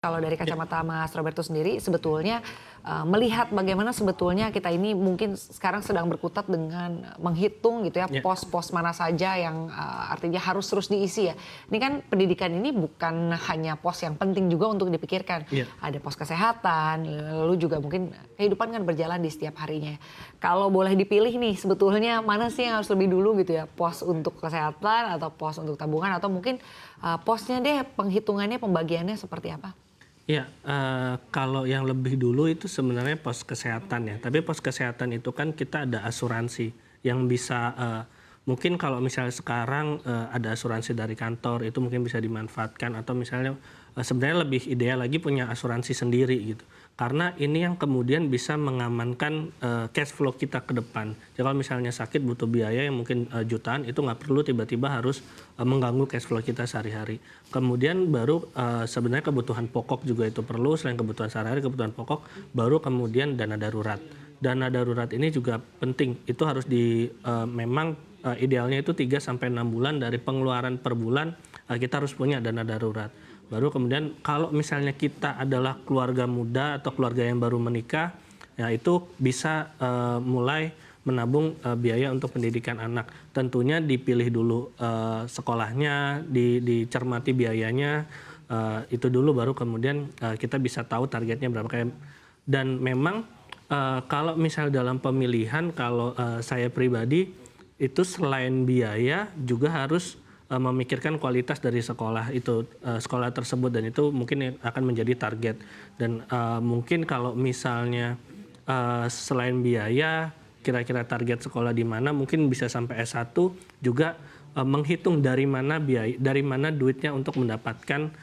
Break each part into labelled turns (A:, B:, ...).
A: Kalau dari
B: Ya,
A: kacamata Mas Roberto sendiri sebetulnya melihat bagaimana sebetulnya kita ini mungkin sekarang sedang berkutat dengan menghitung gitu ya
B: ya,
A: pos-pos mana saja yang artinya harus terus diisi ya. Ini kan pendidikan ini bukan hanya pos yang penting juga untuk dipikirkan.
B: ya.
A: Ada pos kesehatan, lalu juga mungkin kehidupan kan berjalan di setiap harinya. Kalau boleh dipilih nih sebetulnya mana sih yang harus lebih dulu gitu ya? Pos untuk kesehatan atau pos untuk tabungan atau mungkin posnya deh penghitungannya pembagiannya seperti apa?
B: Ya, kalau yang lebih dulu itu sebenarnya pos kesehatan ya. Tapi pos kesehatan itu kan kita ada asuransi yang bisa mungkin kalau misalnya sekarang ada asuransi dari kantor itu mungkin bisa dimanfaatkan atau misalnya sebenarnya lebih ideal lagi punya asuransi sendiri gitu. Karena ini yang kemudian bisa mengamankan cash flow kita ke depan. Jadi kalau misalnya sakit butuh biaya yang mungkin jutaan itu nggak perlu tiba-tiba harus mengganggu cash flow kita sehari-hari. Kemudian baru sebenarnya kebutuhan pokok juga itu perlu, selain kebutuhan sehari-hari, kebutuhan pokok, baru kemudian dana darurat. Dana darurat ini juga penting, itu harus memang idealnya itu 3 sampai 6 bulan dari pengeluaran per bulan kita harus punya dana darurat. Baru kemudian kalau misalnya kita adalah keluarga muda atau keluarga yang baru menikah, ya itu bisa mulai menabung biaya untuk pendidikan anak. Tentunya dipilih dulu sekolahnya, dicermati biayanya, itu dulu baru kemudian kita bisa tahu targetnya berapa. Dan memang kalau misal dalam pemilihan, kalau saya pribadi itu selain biaya juga harus memikirkan kualitas dari sekolah itu, sekolah tersebut, dan itu mungkin akan menjadi target. Dan mungkin kalau misalnya selain biaya, kira-kira target sekolah di mana, mungkin bisa sampai S1 juga menghitung dari mana biaya, dari mana duitnya untuk mendapatkan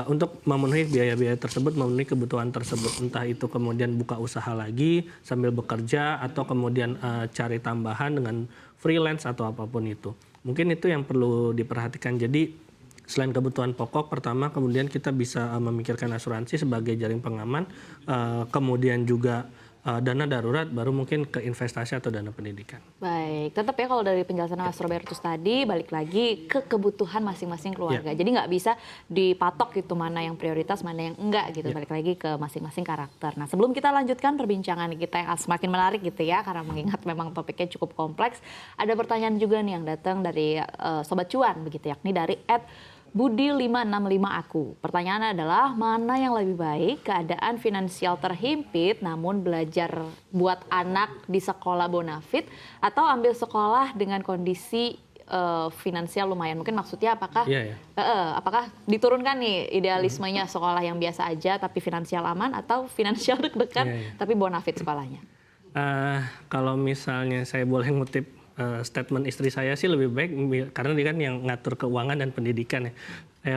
B: untuk memenuhi biaya-biaya tersebut, memenuhi kebutuhan tersebut. Entah itu kemudian buka usaha lagi sambil bekerja atau kemudian cari tambahan dengan freelance atau apapun itu. Mungkin itu yang perlu diperhatikan. Jadi selain kebutuhan pokok, pertama kemudian kita bisa memikirkan asuransi sebagai jaring pengaman, kemudian juga dana darurat, baru mungkin ke investasi atau dana pendidikan.
C: Baik, tetap ya kalau dari penjelasan Mas Robertus tadi, balik lagi ke kebutuhan masing-masing keluarga.
B: Ya.
C: Jadi nggak bisa dipatok gitu mana yang prioritas, mana yang enggak gitu.
B: Ya.
C: Balik lagi ke masing-masing karakter. Nah sebelum kita lanjutkan perbincangan kita yang semakin menarik gitu ya, karena mengingat memang topiknya cukup kompleks, ada pertanyaan juga nih yang datang dari Sobat Cuan begitu, yakni dari Budi565 aku. Pertanyaannya adalah mana yang lebih baik, keadaan finansial terhimpit namun belajar buat anak di sekolah bonafit atau ambil sekolah dengan kondisi finansial lumayan. Mungkin maksudnya apakah apakah diturunkan nih idealismenya sekolah yang biasa aja tapi finansial aman, atau finansial deg-degan tapi bonafit sekolahnya?
B: Kalau misalnya saya boleh ngutip statement istri saya sih, lebih baik karena dia kan yang ngatur keuangan dan pendidikan ya.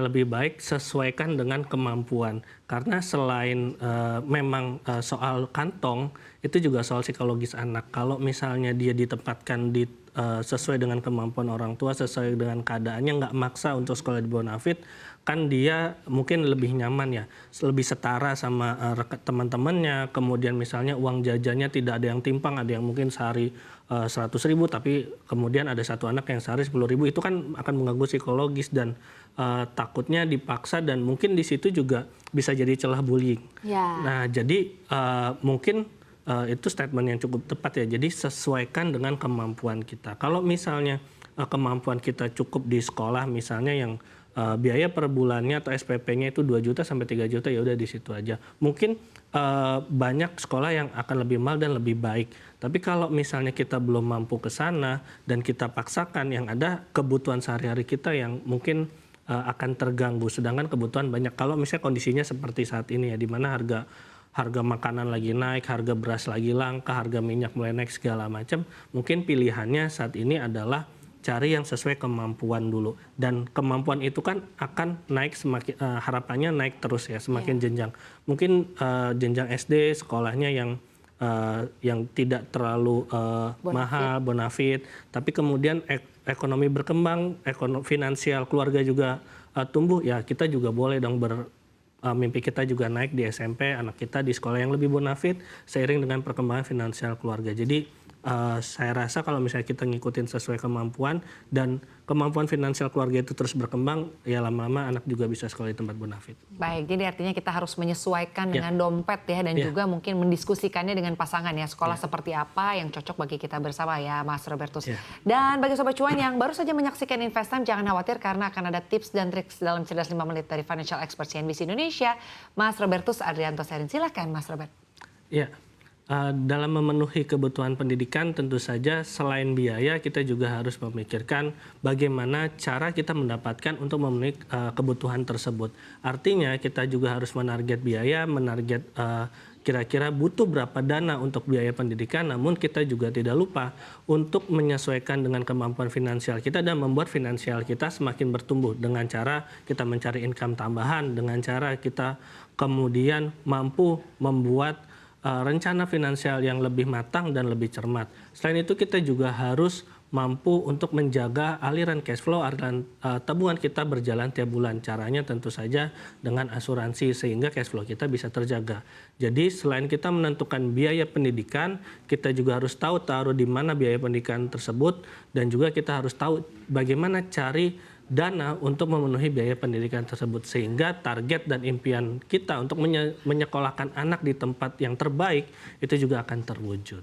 B: Lebih baik sesuaikan dengan kemampuan, karena selain memang soal kantong, itu juga soal psikologis anak. Kalau misalnya dia ditempatkan sesuai dengan kemampuan orang tua, sesuai dengan keadaannya, nggak maksa untuk sekolah di bonafit, kan dia mungkin lebih nyaman ya, lebih setara sama teman-temannya. Kemudian misalnya uang jajannya tidak ada yang timpang, ada yang mungkin sehari 100.000 tapi kemudian ada satu anak yang sehari 10.000, itu kan akan mengganggu psikologis dan takutnya dipaksa, dan mungkin di situ juga bisa jadi celah bullying.
C: Ya.
B: Nah jadi mungkin itu statement yang cukup tepat ya. Jadi sesuaikan dengan kemampuan kita. Kalau misalnya kemampuan kita cukup di sekolah misalnya yang biaya per bulannya atau SPP-nya itu 2 juta sampai 3 juta, ya udah di situ aja. Mungkin banyak sekolah yang akan lebih mahal dan lebih baik. Tapi kalau misalnya kita belum mampu ke sana dan kita paksakan, yang ada kebutuhan sehari-hari kita yang mungkin akan terganggu. Sedangkan kebutuhan banyak. Kalau misalnya kondisinya seperti saat ini ya, di mana harga makanan lagi naik, harga beras lagi langka, harga minyak mulai naik segala macam, mungkin pilihannya saat ini adalah cari yang sesuai kemampuan dulu. Dan kemampuan itu kan akan naik semakin, harapannya naik terus ya, semakin jenjang. Mungkin jenjang SD sekolahnya yang tidak terlalu mahal, bonafit, tapi kemudian ekonomi berkembang, finansial keluarga juga tumbuh, ya kita juga boleh dong mimpi kita juga naik di SMP, anak kita di sekolah yang lebih bonafit seiring dengan perkembangan finansial keluarga. Jadi saya rasa kalau misalnya kita ngikutin sesuai kemampuan dan kemampuan finansial keluarga itu terus berkembang, ya lama-lama anak juga bisa sekolah di tempat bonafit.
A: Baik, jadi artinya kita harus menyesuaikan dengan dompet ya dan juga mungkin mendiskusikannya dengan pasangan ya, sekolah seperti apa yang cocok bagi kita bersama ya Mas Robertus. Dan bagi Sobat Cuan yang baru saja menyaksikan Invest Time, jangan khawatir karena akan ada tips dan trik dalam cerdas 5 menit dari Financial Expert CNBC Indonesia, Mas Robertus Adrianto Serin. Silakan Mas Robert.
B: Ya. Dalam memenuhi kebutuhan pendidikan tentu saja selain biaya kita juga harus memikirkan bagaimana cara kita mendapatkan untuk memenuhi kebutuhan tersebut. Artinya kita juga harus menarget biaya, menarget kira-kira butuh berapa dana untuk biaya pendidikan, namun kita juga tidak lupa untuk menyesuaikan dengan kemampuan finansial kita dan membuat finansial kita semakin bertumbuh dengan cara kita mencari income tambahan, dengan cara kita kemudian mampu membuat rencana finansial yang lebih matang dan lebih cermat. Selain itu kita juga harus mampu untuk menjaga aliran cash flow, aliran tabungan kita berjalan tiap bulan. Caranya tentu saja dengan asuransi sehingga cash flow kita bisa terjaga. Jadi selain kita menentukan biaya pendidikan, kita juga harus tahu taruh di mana biaya pendidikan tersebut dan juga kita harus tahu bagaimana cari dana untuk memenuhi biaya pendidikan tersebut sehingga target dan impian kita untuk menyekolahkan anak di tempat yang terbaik itu juga akan terwujud.